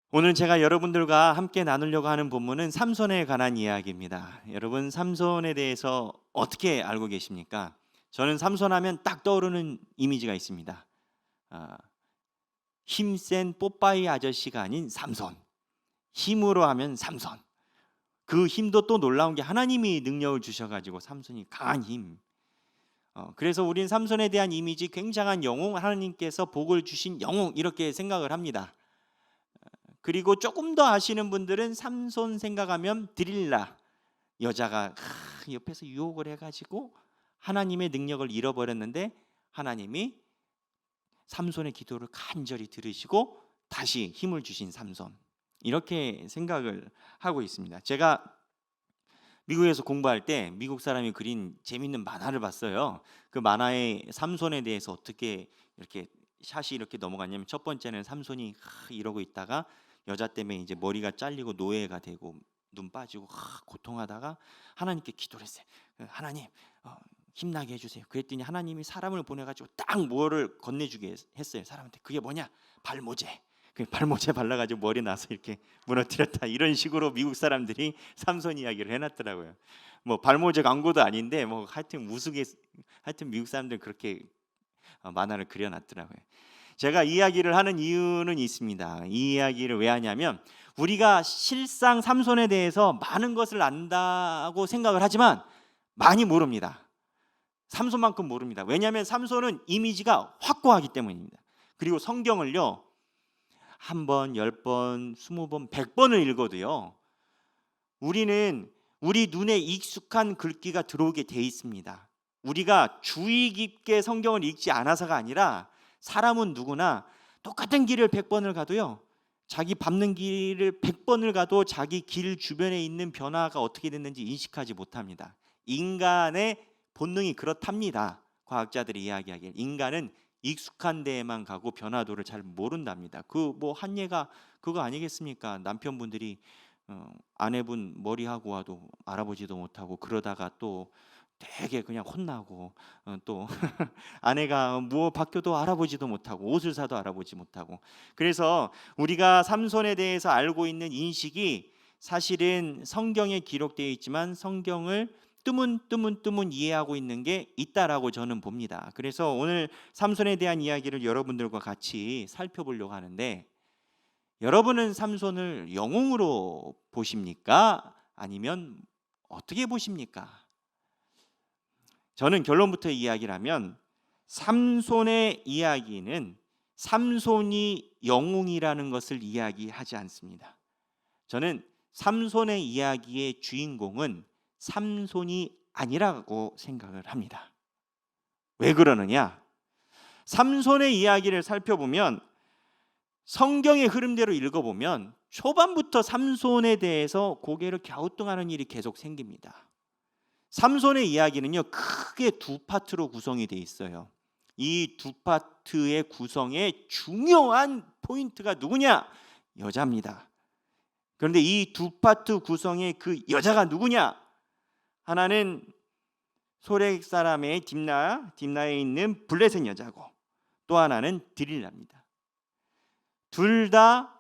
오늘 제가 여러분들과 함께 나누려고 하는 본문은 삼손에 관한 이야기입니다. 여러분, 삼손에 대해서 어떻게 알고 계십니까? 저는 삼손하면 딱 떠오르는 이미지가 있습니다. 아, 힘센 뽀빠이 아저씨가 아닌 삼손. 힘으로 하면 삼손. 그 힘도 또 놀라운 게 하나님이 능력을 주셔가지고 삼손이 강한 힘. 그래서 우린 삼손에 대한 이미지, 굉장한 영웅, 하나님께서 복을 주신 영웅, 이렇게 생각을 합니다. 그리고 조금 더 아시는 분들은 삼손 생각하면 드릴라, 여자가 옆에서 유혹을 해가지고 하나님의 능력을 잃어버렸는데 하나님이 삼손의 기도를 간절히 들으시고 다시 힘을 주신 삼손, 이렇게 생각을 하고 있습니다. 제가 미국에서 공부할 때 미국 사람이 그린 재밌는 만화를 봤어요. 그 만화의 삼손에 대해서 어떻게 이렇게 샷이 이렇게 넘어갔냐면, 첫 번째는 삼손이 이러고 있다가 여자 때문에 이제 머리가 잘리고 노예가 되고 눈 빠지고 고통하다가 하나님께 기도를 했어요. 하나님, 힘나게 해주세요. 그랬더니 하나님이 사람을 보내가지고 딱 뭐를 건네주게 했어요. 사람한테. 그게 뭐냐? 발모제. 그 발모제 발라가지고 머리 나서 이렇게 무너뜨렸다, 이런 식으로 미국 사람들이 삼손 이야기를 해놨더라고요. 뭐 발모제 광고도 아닌데 뭐 하여튼 하여튼 미국 사람들은 그렇게 만화를 그려놨더라고요. 제가 이 이야기를 하는 이유는 있습니다. 이 이야기를 왜 하냐면, 우리가 실상 삼손에 대해서 많은 것을 안다고 생각을 하지만 많이 모릅니다. 삼손만큼 모릅니다. 왜냐하면 삼손은 이미지가 확고하기 때문입니다. 그리고 성경을요, 한 번, 10번, 20번, 100번을 읽어도요, 우리는 우리 눈에 익숙한 글귀가 들어오게 돼 있습니다. 우리가 주의 깊게 성경을 읽지 않아서가 아니라, 사람은 누구나 똑같은 길을 100번을 가도요, 자기 밟는 길을 100번을 가도 자기 길 주변에 있는 변화가 어떻게 됐는지 인식하지 못합니다. 인간의 본능이 그렇답니다. 과학자들이 이야기하기에 인간은 익숙한 데에만 가고 변화도를 잘 모른답니다. 그 뭐 한 예가 그거 아니겠습니까? 남편분들이 아내분 머리하고 와도 알아보지도 못하고, 그러다가 또 되게 그냥 혼나고, 또 아내가 뭐 바뀌어도 알아보지도 못하고, 옷을 사도 알아보지 못하고. 그래서 우리가 삼손에 대해서 알고 있는 인식이 사실은 성경에 기록되어 있지만 성경을 뜨문뜨문 이해하고 있는 게 있다라고 저는 봅니다. 그래서 오늘 삼손에 대한 이야기를 여러분들과 같이 살펴보려고 하는데, 여러분은 삼손을 영웅으로 보십니까? 아니면 어떻게 보십니까? 저는 결론부터 이야기를 하면, 삼손의 이야기는 삼손이 영웅이라는 것을 이야기하지 않습니다. 저는 삼손의 이야기의 주인공은 삼손이 아니라고 생각을 합니다. 왜 그러느냐? 삼손의 이야기를 살펴보면, 성경의 흐름대로 읽어보면 초반부터 삼손에 대해서 고개를 갸우뚱하는 일이 계속 생깁니다. 삼손의 이야기는요, 크게 두 파트로 구성이 되어 있어요. 이 두 파트의 구성의 중요한 포인트가 누구냐? 여자입니다. 그런데 이 두 파트 구성의 그 여자가 누구냐? 하나는 소렉 사람의 딥나에 있는 블레셋 여자고, 또 하나는 드릴라입니다. 둘 다,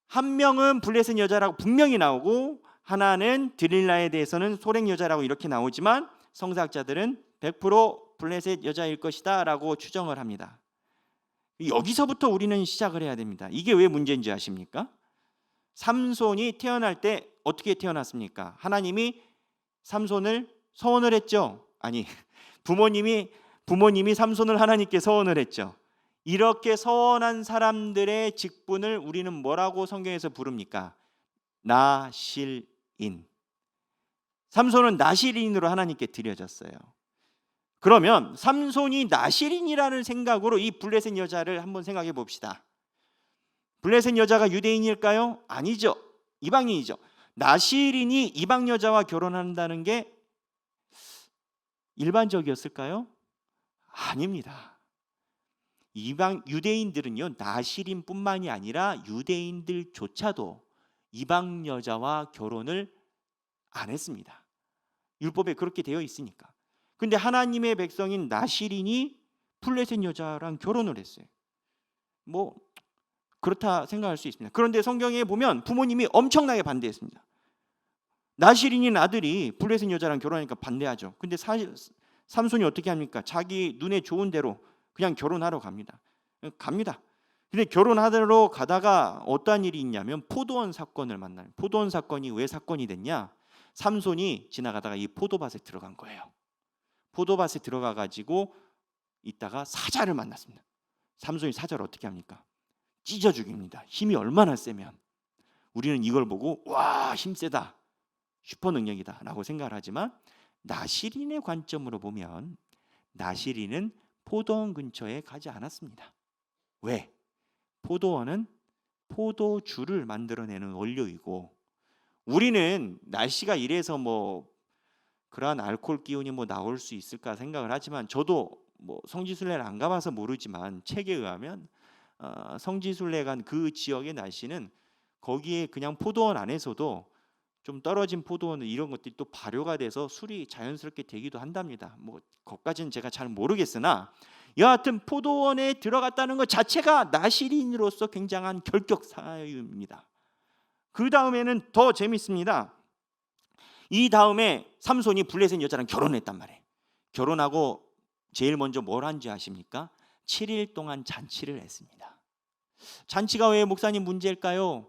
한 명은 블레셋 여자라고 분명히 나오고, 하나는 드릴라에 대해서는 소렉 여자라고 이렇게 나오지만 성사학자들은 100% 블레셋 여자일 것이다 라고 추정을 합니다. 여기서부터 우리는 시작을 해야 됩니다. 이게 왜 문제인지 아십니까? 삼손이 태어날 때 어떻게 태어났습니까? 하나님이 삼손을 서원을 했죠. 아니, 부모님이 삼손을 하나님께 서원을 했죠. 이렇게 서원한 사람들의 직분을 우리는 뭐라고 성경에서 부릅니까? 나실인. 삼손은 나실인으로 하나님께 드려졌어요. 그러면 삼손이 나실인이라는 생각으로 이 블레셋 여자를 한번 생각해 봅시다. 블레셋 여자가 유대인일까요? 아니죠. 이방인이죠. 나실인이 이방 여자와 결혼한다는 게 일반적이었을까요? 아닙니다. 이방 유대인들은요, 나실인뿐만이 아니라 유대인들조차도 이방 여자와 결혼을 안 했습니다. 율법에 그렇게 되어 있으니까. 근데 하나님의 백성인 나실인이 블레셋 여자랑 결혼을 했어요. 뭐 그렇다 생각할 수 있습니다. 그런데 성경에 보면 부모님이 엄청나게 반대했습니다. 나실인인 아들이 블레셋 여자랑 결혼하니까 반대하죠. 근데 삼손이 어떻게 합니까? 자기 눈에 좋은 대로 그냥 결혼하러 갑니다. 근데 결혼하러 가다가 어떠한 일이 있냐면 포도원 사건을 만나요. 포도원 사건이 왜 사건이 됐냐? 삼손이 지나가다가 이 포도밭에 들어간 거예요. 포도밭에 들어가 가지고 있다가 사자를 만났습니다. 삼손이 사자를 어떻게 합니까? 찢어 죽입니다. 힘이 얼마나 세면. 우리는 이걸 보고 와, 힘 세다, 슈퍼 능력이다 라고 생각을 하지만 나실인의 관점으로 보면 나실인은 포도원 근처에 가지 않았습니다. 왜? 포도원은 포도주를 만들어내는 원료이고, 우리는 날씨가 이래서 뭐 그러한 알코올 기운이 뭐 나올 수 있을까 생각을 하지만, 저도 뭐 성지순례를 안 가봐서 모르지만 책에 의하면 성지순례 간 그 지역의 날씨는 거기에 그냥 포도원 안에서도 좀 떨어진 포도원 이런 것들이 또 발효가 돼서 술이 자연스럽게 되기도 한답니다. 뭐 그것까지는 제가 잘 모르겠으나 여하튼 포도원에 들어갔다는 것 자체가 나실인으로서 굉장한 결격 사유입니다. 그 다음에는 더 재밌습니다. 이 다음에 삼손이 블레셋 여자랑 결혼했단 말이에요. 결혼하고 제일 먼저 뭘 한지 아십니까? 7일 동안 잔치를 했습니다. 잔치가 왜 목사님 문제일까요?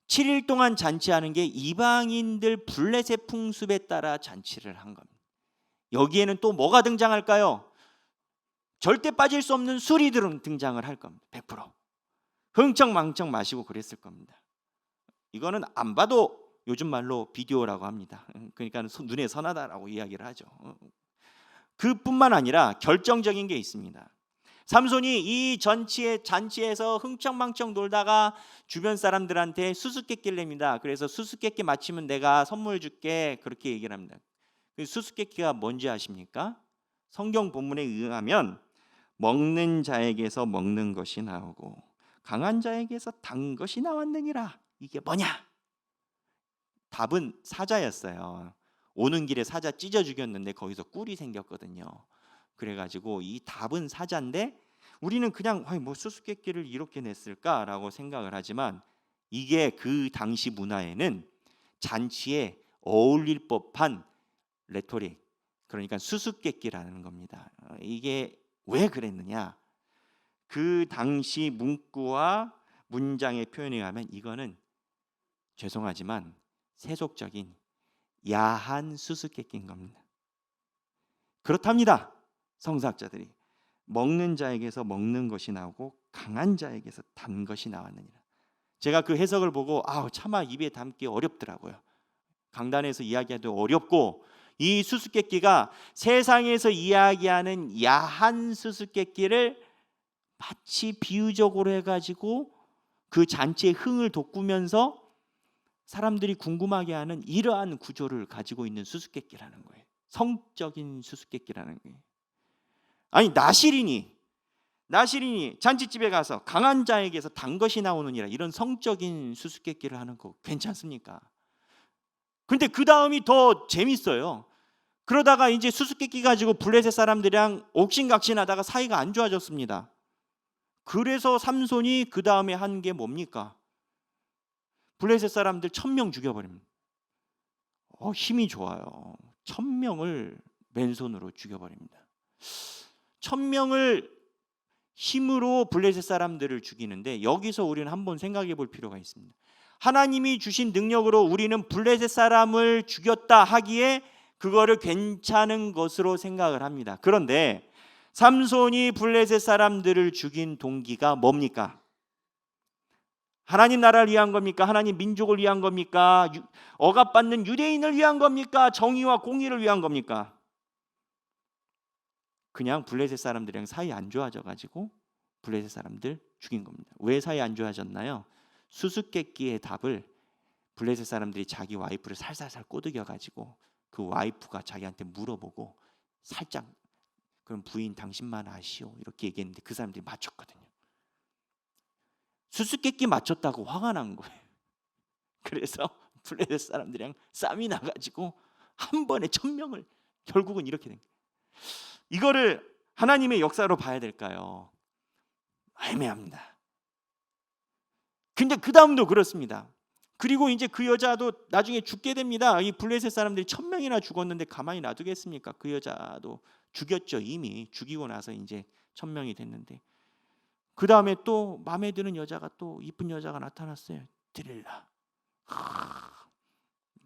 7일 동안 잔치하는 게 이방인들 블레셋 풍습에 따라 잔치를 한 겁니다. 여기에는 또 뭐가 등장할까요? 절대 빠질 수 없는 술이들은 등장을 할 겁니다. 100%. 흥청망청 마시고 그랬을 겁니다. 이거는 안 봐도 요즘 말로 비디오라고 합니다. 그러니까 눈에 선하다라고 이야기를 하죠. 그뿐만 아니라 결정적인 게 있습니다. 삼손이 이 잔치에서 흥청망청 놀다가 주변 사람들한테 수수께끼를 냅니다. 그래서 수수께끼 마치면 내가 선물 줄게, 그렇게 얘기를 합니다. 수수께끼가 뭔지 아십니까? 성경 본문에 의하면 먹는 자에게서 먹는 것이 나오고 강한 자에게서 단 것이 나왔느니라. 이게 뭐냐? 답은 사자였어요. 오는 길에 사자 찢어 죽였는데 거기서 꿀이 생겼거든요. 그래가지고 이 답은 사자인데 우리는 그냥 뭐 수수께끼를 이렇게 냈을까라고 생각을 하지만, 이게 그 당시 문화에는 잔치에 어울릴 법한 레토릭, 그러니까 수수께끼라는 겁니다. 이게 왜 그랬느냐? 그 당시 문구와 문장의 표현에 의하면 이거는 죄송하지만 세속적인 야한 수수께끼인 겁니다. 그렇답니다. 성서학자들이 먹는 자에게서 먹는 것이 나오고 강한 자에게서 단 것이 나왔느니라. 제가 그 해석을 보고 차마 입에 담기 어렵더라고요. 강단에서 이야기하기도 어렵고, 이 수수께끼가 세상에서 이야기하는 야한 수수께끼를 마치 비유적으로 해가지고 그 잔치의 흥을 돋구면서 사람들이 궁금하게 하는 이러한 구조를 가지고 있는 수수께끼라는 거예요. 성적인 수수께끼라는 거예요. 아니 나실인이 잔치집에 가서 강한 자에게서 단 것이 나오느니라, 이런 성적인 수수께끼를 하는 거 괜찮습니까? 근데 그 다음이 더 재밌어요. 그러다가 이제 수수께끼 가지고 블레셋 사람들이랑 옥신각신하다가 사이가 안 좋아졌습니다. 그래서 삼손이 그 다음에 한 게 뭡니까? 블레셋 사람들 1000명 죽여버립니다. 힘이 좋아요. 1000명을 맨손으로 죽여버립니다. 1000명을 힘으로 블레셋 사람들을 죽이는데, 여기서 우리는 한번 생각해 볼 필요가 있습니다. 하나님이 주신 능력으로 우리는 블레셋 사람을 죽였다 하기에 그거를 괜찮은 것으로 생각을 합니다. 그런데 삼손이 블레셋 사람들을 죽인 동기가 뭡니까? 하나님 나라를 위한 겁니까? 하나님 민족을 위한 겁니까? 억압받는 유대인을 위한 겁니까? 정의와 공의를 위한 겁니까? 그냥 블레셋 사람들이랑 사이 안 좋아져 가지고 블레셋 사람들 죽인 겁니다. 왜 사이 안 좋아졌나요? 수수께끼의 답을 블레셋 사람들이 자기 와이프를 살살살 꼬드겨 가지고 그 와이프가 자기한테 물어보고 살짝 그럼 부인 당신만 아시오 이렇게 얘기했는데 그 사람들이 맞췄거든요. 수수께끼 맞췄다고 화가 난 거예요. 그래서 블레셋 사람들이랑 싸움이 나가지고 한 번에 1000명을 결국은 이렇게 된 거예요. 이거를 하나님의 역사로 봐야 될까요? 애매합니다. 근데 그 다음도 그렇습니다. 그리고 이제 그 여자도 나중에 죽게 됩니다. 이 블레셋 사람들이 1000명이나 죽었는데 가만히 놔두겠습니까? 그 여자도 죽였죠. 이미 죽이고 나서 이제 1000명이 됐는데, 그 다음에 또 마음에 드는 여자가, 또 이쁜 여자가 나타났어요. 드릴라.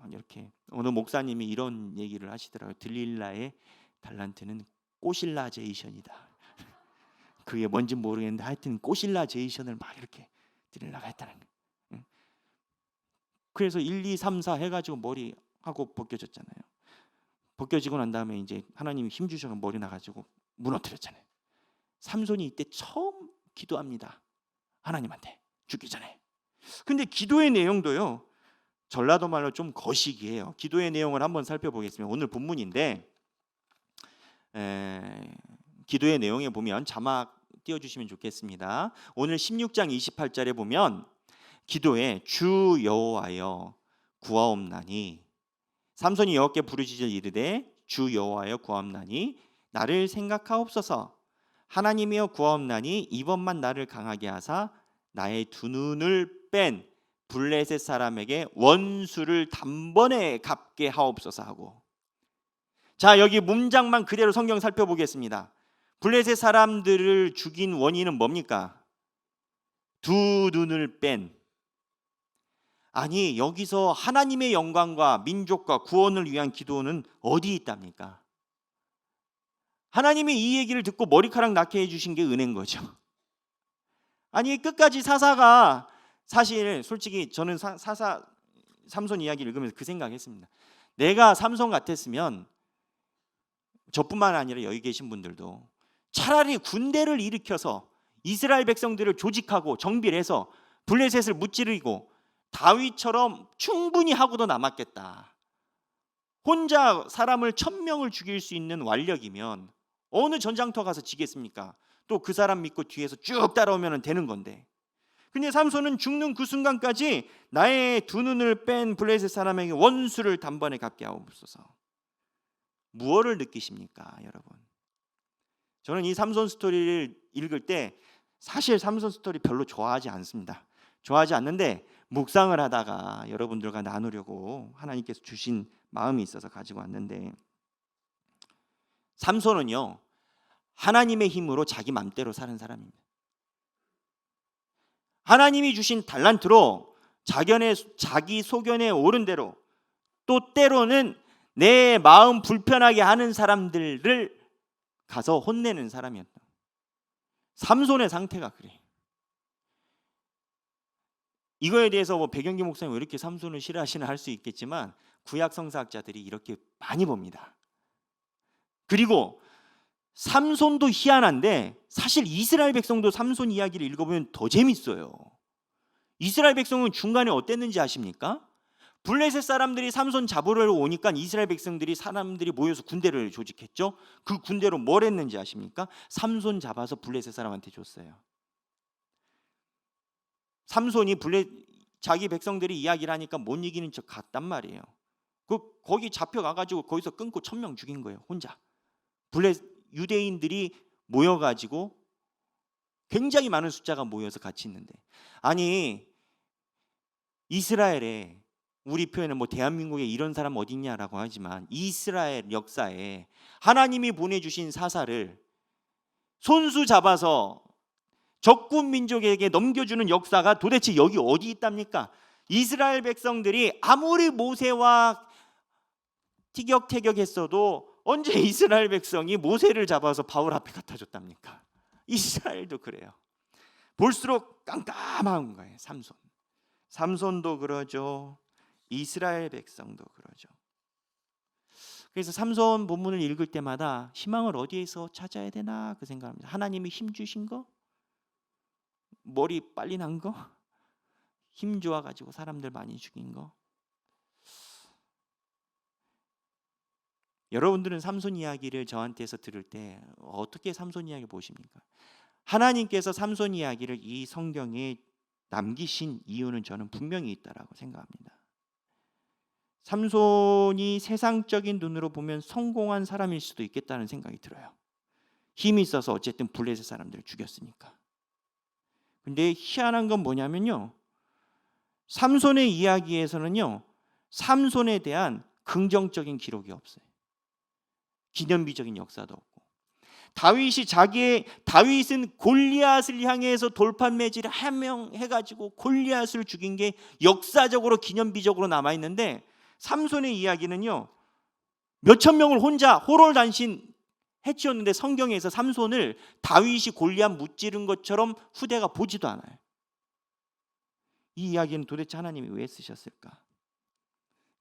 이렇게 어느 목사님이 이런 얘기를 하시더라고요. 들릴라의 달란트는 꼬실라제이션이다. 그게 뭔지 모르겠는데 하여튼 꼬실라제이션을 막 이렇게 들릴라가 했다는 거예요. 그래서 1, 2, 3, 4 해가지고 머리하고 벗겨졌잖아요. 벗겨지고 난 다음에 이제 하나님이 힘 주셔서 머리 나가지고 무너뜨렸잖아요. 삼손이 이때 처음 기도합니다. 하나님한테 죽기 전에. 근데 기도의 내용도요, 전라도 말로 좀 거시기해요. 기도의 내용을 한번 살펴보겠습니다. 오늘 본문인데 기도의 내용에 보면 자막 띄워주시면 좋겠습니다. 오늘 16장 28절에 보면 기도에 주 여호와여 구하옵나니, 삼손이 여호와께 부르짖어 이르되 주 여호와여 구하옵나니 나를 생각하옵소서. 하나님이여 구하옵나니 이번만 나를 강하게 하사 나의 두 눈을 뺀 블레셋 사람에게 원수를 단번에 갚게 하옵소서 하고. 자, 여기 문장만 그대로 성경 살펴보겠습니다. 블레셋 사람들을 죽인 원인은 뭡니까? 두 눈을 뺀. 아니, 여기서 하나님의 영광과 민족과 구원을 위한 기도는 어디 있답니까? 하나님이 이 얘기를 듣고 머리카락 낳게 해주신 게 은혜인 거죠. 아니, 끝까지 사사가, 사실 솔직히 저는 삼손 이야기를 읽으면서 그 생각했습니다. 내가 삼손 같았으면, 저뿐만 아니라 여기 계신 분들도 차라리 군대를 일으켜서 이스라엘 백성들을 조직하고 정비를 해서 블레셋을 무찌르고 다윗처럼 충분히 하고도 남았겠다. 혼자 사람을 1000명을 죽일 수 있는 완력이면 어느 전장터 가서 지겠습니까? 또 그 사람 믿고 뒤에서 쭉 따라오면 되는 건데. 근데 삼손은 죽는 그 순간까지 나의 두 눈을 뺀 블레셋 사람에게 원수를 단번에 갚게 하옵소서. 무엇을 느끼십니까, 여러분? 저는 이 삼손 스토리를 읽을 때 사실 삼손 스토리 별로 좋아하지 않습니다. 좋아하지 않는데 묵상을 하다가 여러분들과 나누려고 하나님께서 주신 마음이 있어서 가지고 왔는데, 삼손은요, 하나님의 힘으로 자기 맘대로 사는 사람입니다. 하나님이 주신 달란트로 자기 소견에 오른 대로, 또 때로는 내 마음 불편하게 하는 사람들을 가서 혼내는 사람이었다. 삼손의 상태가 그래. 이거에 대해서 뭐 백영기 목사님 왜 이렇게 삼손을 싫어하시나 할 수 있겠지만 구약 성사학자들이 이렇게 많이 봅니다. 그리고 삼손도 희한한데 사실 이스라엘 백성도 삼손 이야기를 읽어보면 더 재밌어요. 이스라엘 백성은 중간에 어땠는지 아십니까? 블레셋 사람들이 삼손 잡으러 오니까 이스라엘 백성들이 사람들이 모여서 군대를 조직했죠. 그 군대로 뭘 했는지 아십니까? 삼손 잡아서 블레셋 사람한테 줬어요. 삼손이 자기 백성들이 이야기를 하니까 못 이기는 척 갔단 말이에요. 거기 잡혀가가지고 거기서 끊고 1000명 죽인 거예요, 혼자. 유대인들이 모여가지고 굉장히 많은 숫자가 모여서 같이 있는데, 아니 이스라엘에, 우리 표현은 뭐 대한민국에 이런 사람 어디 있냐라고 하지만 이스라엘 역사에 하나님이 보내주신 사사를 손수 잡아서 적군 민족에게 넘겨주는 역사가 도대체 여기 어디 있답니까? 이스라엘 백성들이 아무리 모세와 티격태격했어도 언제 이스라엘 백성이 모세를 잡아서 바울 앞에 갖다 줬답니까? 이스라엘도 그래요. 볼수록 깜깜한 거예요. 삼손도 그러죠. 이스라엘 백성도 그러죠. 그래서 삼손 본문을 읽을 때마다 희망을 어디에서 찾아야 되나 그 생각합니다. 하나님이 힘 주신 거? 머리 빨리 난 거? 힘 좋아가지고 사람들 많이 죽인 거? 여러분들은 삼손 이야기를 저한테서 들을 때 어떻게 삼손 이야기를 보십니까? 하나님께서 삼손 이야기를 이 성경에 남기신 이유는 저는 분명히 있다라고 생각합니다. 삼손이 세상적인 눈으로 보면 성공한 사람일 수도 있겠다는 생각이 들어요. 힘이 있어서 어쨌든 블레셋 사람들을 죽였으니까. 근데 희한한 건 뭐냐면요, 삼손의 이야기에서는요, 삼손에 대한 긍정적인 기록이 없어요. 기념비적인 역사도 없고. 다윗은 골리앗을 향해서 돌판매질을 해가지고 골리앗을 죽인 게 역사적으로 기념비적으로 남아 있는데, 삼손의 이야기는요, 몇천 명을 혼자 호롤단신 해치웠는데 성경에서 삼손을 다윗이 골리앗 무찌른 것처럼 후대가 보지도 않아요. 이 이야기는 도대체 하나님이 왜 쓰셨을까?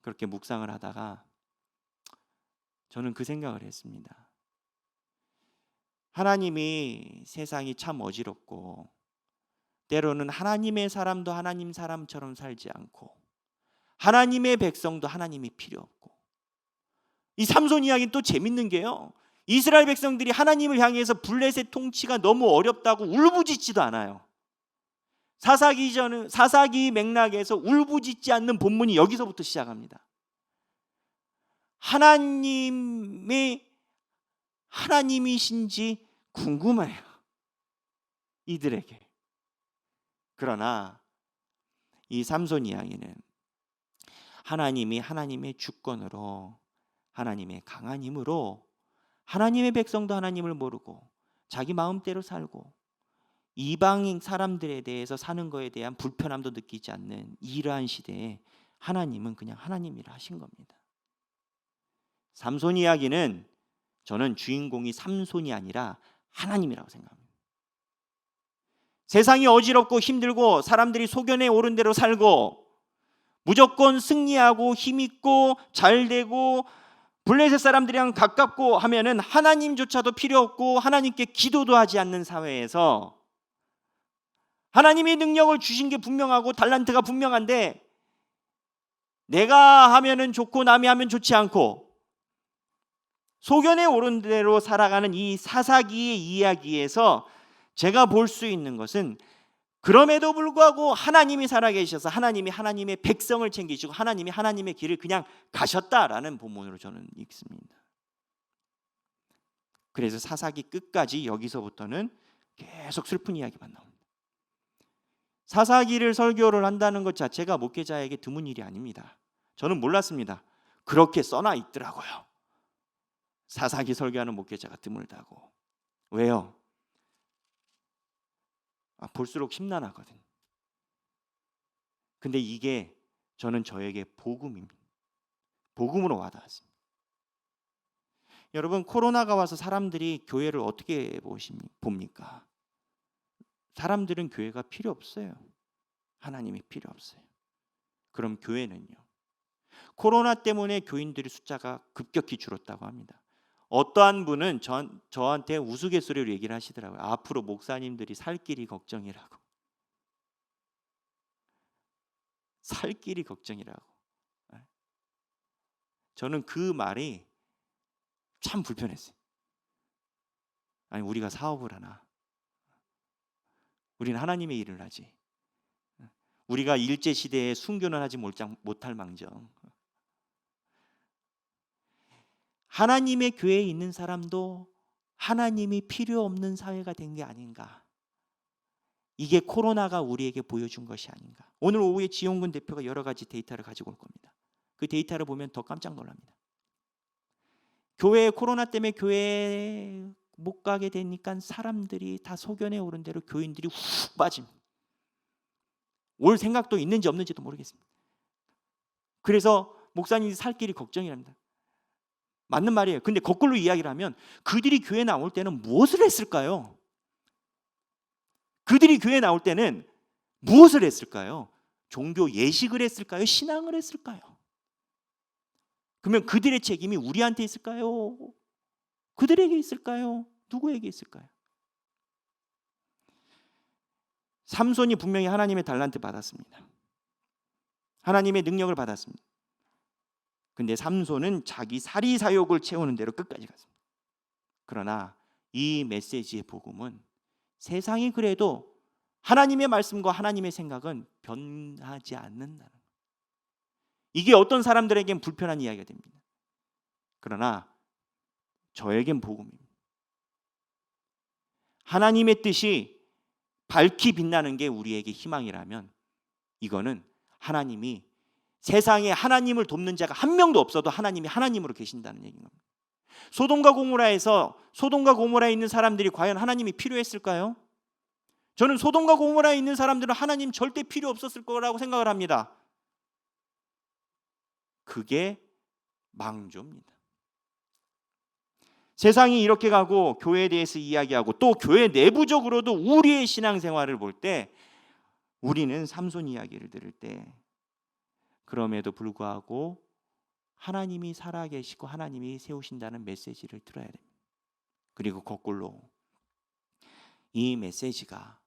그렇게 묵상을 하다가 저는 그 생각을 했습니다. 하나님이 세상이 참 어지럽고 때로는 하나님의 사람도 하나님 사람처럼 살지 않고 하나님의 백성도 하나님이 필요 없고, 이 삼손 이야기는 또 재밌는 게요, 이스라엘 백성들이 하나님을 향해서 블레셋 통치가 너무 어렵다고 울부짖지도 않아요. 사사기 맥락에서 울부짖지 않는 본문이 여기서부터 시작합니다. 하나님이신지 궁금해요, 이들에게. 그러나 이 삼손 이야기는 하나님이 하나님의 주권으로, 하나님의 강한 힘으로 하나님의 백성도 하나님을 모르고 자기 마음대로 살고 이방인 사람들에 대해서 사는 것에 대한 불편함도 느끼지 않는 이러한 시대에 하나님은 그냥 하나님이라 하신 겁니다. 삼손 이야기는 저는 주인공이 삼손이 아니라 하나님이라고 생각합니다. 세상이 어지럽고 힘들고 사람들이 소견에 오른 대로 살고 무조건 승리하고 힘있고 잘되고 블레셋 사람들이랑 가깝고 하면은 하나님조차도 필요 없고 하나님께 기도도 하지 않는 사회에서 하나님의 능력을 주신 게 분명하고 달란트가 분명한데 내가 하면은 좋고 남이 하면 좋지 않고 소견에 오른 대로 살아가는 이 사사기의 이야기에서 제가 볼 수 있는 것은, 그럼에도 불구하고 하나님이 살아계셔서 하나님이 하나님의 백성을 챙기시고 하나님이 하나님의 길을 그냥 가셨다라는 본문으로 저는 읽습니다. 그래서 사사기 끝까지 여기서부터는 계속 슬픈 이야기만 나옵니다. 사사기를 설교를 한다는 것 자체가 목회자에게 드문 일이 아닙니다. 저는 몰랐습니다. 그렇게 써놔 있더라고요. 사사기 설교하는 목회자가 드물다고. 왜요? 볼수록 심란하거든. 근데 이게 저는 저에게 복음입니다. 복음으로 와닿았습니다. 여러분, 코로나가 와서 사람들이 교회를 어떻게 봅니까? 사람들은 교회가 필요 없어요. 하나님이 필요 없어요. 그럼 교회는요? 코로나 때문에 교인들의 숫자가 급격히 줄었다고 합니다. 어떠한 분은 저한테 우스갯소리로 얘기를 하시더라고요. 앞으로 목사님들이 살 길이 걱정이라고. 살 길이 걱정이라고. 저는 그 말이 참 불편했어요. 아니, 우리가 사업을 하나? 우리는 하나님의 일을 하지. 우리가 일제시대에 순교는 하지 못할 망정, 하나님의 교회에 있는 사람도 하나님이 필요 없는 사회가 된 게 아닌가. 이게 코로나가 우리에게 보여준 것이 아닌가. 오늘 오후에 지용근 대표가 여러 가지 데이터를 가지고 올 겁니다. 그 데이터를 보면 더 깜짝 놀랍니다. 교회, 코로나 때문에 교회에 못 가게 되니까 사람들이 다 소견에 오른 대로 교인들이 훅 빠집니다. 올 생각도 있는지 없는지도 모르겠습니다. 그래서 목사님이 살 길이 걱정이랍니다. 맞는 말이에요. 근데 거꾸로 이야기를 하면 그들이 교회 나올 때는 무엇을 했을까요? 그들이 교회 나올 때는 무엇을 했을까요? 종교 예식을 했을까요? 신앙을 했을까요? 그러면 그들의 책임이 우리한테 있을까요? 그들에게 있을까요? 누구에게 있을까요? 삼손이 분명히 하나님의 달란트 받았습니다. 하나님의 능력을 받았습니다. 근데 삼손은 자기 사리사욕을 채우는 대로 끝까지 갔습니다. 그러나 이 메시지의 복음은 세상이 그래도 하나님의 말씀과 하나님의 생각은 변하지 않는다는 거예요. 이게 어떤 사람들에겐 불편한 이야기가 됩니다. 그러나 저에겐 복음입니다. 하나님의 뜻이 밝히 빛나는 게 우리에게 희망이라면 이거는 하나님이 세상에 하나님을 돕는 자가 한 명도 없어도 하나님이 하나님으로 계신다는 얘기인 겁니다. 소돔과 고모라에 있는 사람들이 과연 하나님이 필요했을까요? 저는 소돔과 고모라에 있는 사람들은 하나님 절대 필요 없었을 거라고 생각을 합니다. 그게 망조입니다. 세상이 이렇게 가고 교회에 대해서 이야기하고 또 교회 내부적으로도 우리의 신앙생활을 볼 때 우리는 삼손 이야기를 들을 때 그럼에도 불구하고 하나님이 살아계시고 하나님이 세우신다는 메시지를 들어야 됩니다. 그리고 거꾸로 이 메시지가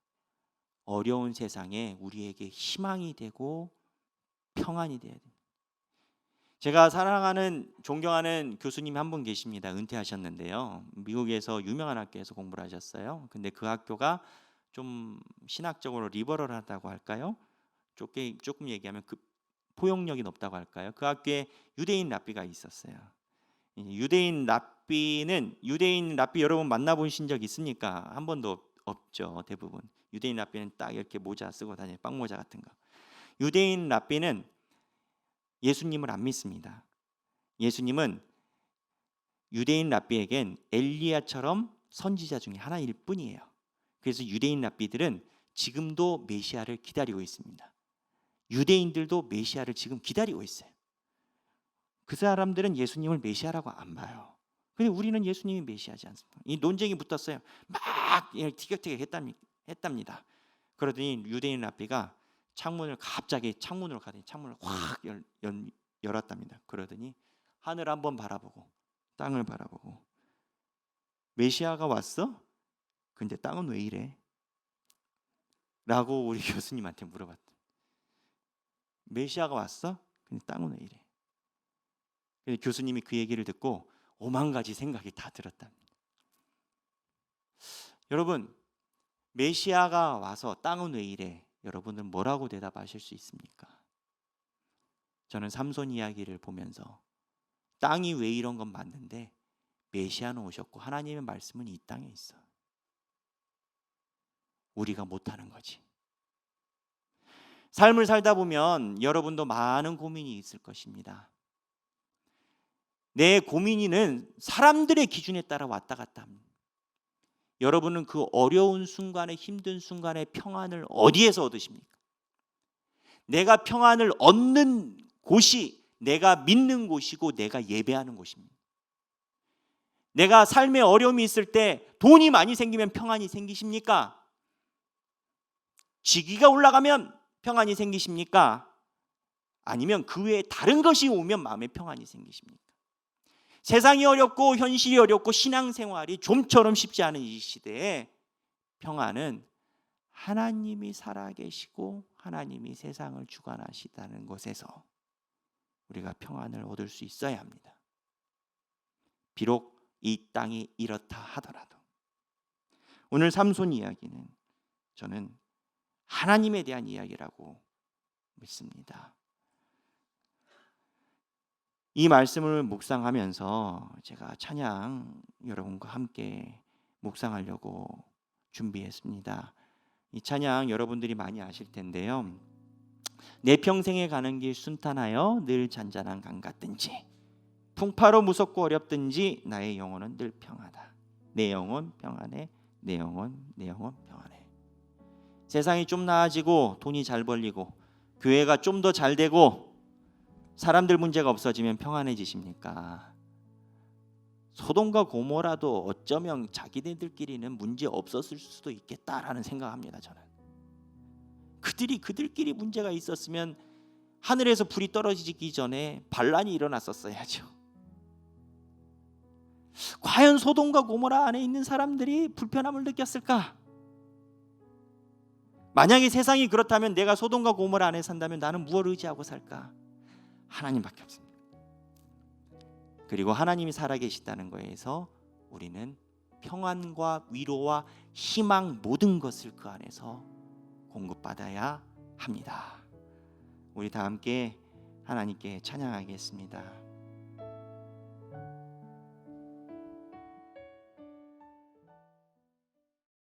어려운 세상에 우리에게 희망이 되고 평안이 되어야 됩니다. 제가 사랑하는 존경하는 교수님이 한 분 계십니다. 은퇴하셨는데요. 미국에서 유명한 학교에서 공부를 하셨어요. 근데 그 학교가 좀 신학적으로 리버럴하다고 할까요? 조금 얘기하면 포용력이 높다고 할까요? 그 학교에 유대인 랍비가 있었어요. 유대인 랍비 여러분 만나보신 적 있습니까? 한 번도 없죠. 대부분 유대인 랍비는 딱 이렇게 모자 쓰고 다녀요. 빵모자 같은 거. 유대인 랍비는 예수님을 안 믿습니다. 예수님은 유대인 랍비에겐 엘리야처럼 선지자 중에 하나일 뿐이에요. 그래서 유대인 랍비들은 지금도 메시아를 기다리고 있습니다. 유대인들도 메시아를 지금 기다리고 있어요. 그 사람들은 예수님을 메시아라고 안 봐요. 근데 우리는 예수님이 메시아지 않습니까? 이 논쟁이 붙었어요. 막 티격태격 했답니다. 그러더니 유대인 랍비가 갑자기 창문으로 가더니 창문을 확 열었답니다. 그러더니 하늘 한번 바라보고 땅을 바라보고 메시아가 왔어? 근데 땅은 왜 이래? 라고 우리 교수님한테 물어봤다. 메시아가 왔어? 근데 땅은 왜 이래? 근데 교수님이 그 얘기를 듣고 5만 가지 생각이 다 들었답니다. 여러분, 메시아가 와서 땅은 왜 이래? 여러분은 뭐라고 대답하실 수 있습니까? 저는 삼손 이야기를 보면서 땅이 왜 이런 건 맞는데 메시아는 오셨고 하나님의 말씀은 이 땅에 있어. 우리가 못하는 거지. 삶을 살다 보면 여러분도 많은 고민이 있을 것입니다. 내 고민이는 사람들의 기준에 따라 왔다 갔다 합니다. 여러분은 그 어려운 순간에 힘든 순간에 평안을 어디에서 얻으십니까? 내가 평안을 얻는 곳이 내가 믿는 곳이고 내가 예배하는 곳입니다. 내가 삶에 어려움이 있을 때 돈이 많이 생기면 평안이 생기십니까? 직위가 올라가면 평안이 생기십니까? 아니면 그 외에 다른 것이 오면 마음에 평안이 생기십니까? 세상이 어렵고 현실이 어렵고 신앙생활이 좀처럼 쉽지 않은 이 시대에 평안은 하나님이 살아계시고 하나님이 세상을 주관하시다는 것에서 우리가 평안을 얻을 수 있어야 합니다. 비록 이 땅이 이렇다 하더라도 오늘 삼손 이야기는 저는 하나님에 대한 이야기라고 믿습니다. 이 말씀을 묵상하면서 제가 찬양 여러분과 함께 묵상하려고 준비했습니다. 이 찬양 여러분들이 많이 아실 텐데요. 내 평생에 가는 길 순탄하여 늘 잔잔한 강 같든지 풍파로 무섭고 어렵든지 나의 영혼은 늘 평하다. 내 영혼 평안해. 내 영혼 평안해. 세상이 좀 나아지고 돈이 잘 벌리고 교회가 좀 더 잘 되고 사람들 문제가 없어지면 평안해지십니까? 소돔과 고모라도 어쩌면 자기네들끼리는 문제 없었을 수도 있겠다라는 생각합니다. 저는 그들끼리 문제가 있었으면 하늘에서 불이 떨어지기 전에 반란이 일어났었어야죠. 과연 소돔과 고모라 안에 있는 사람들이 불편함을 느꼈을까? 만약에 세상이 그렇다면 내가 소돔과 고모라 안에 산다면 나는 무엇을 의지하고 살까? 하나님밖에 없습니다. 그리고 하나님이 살아계시다는 거에서 우리는 평안과 위로와 희망 모든 것을 그 안에서 공급받아야 합니다. 우리 다 함께 하나님께 찬양하겠습니다.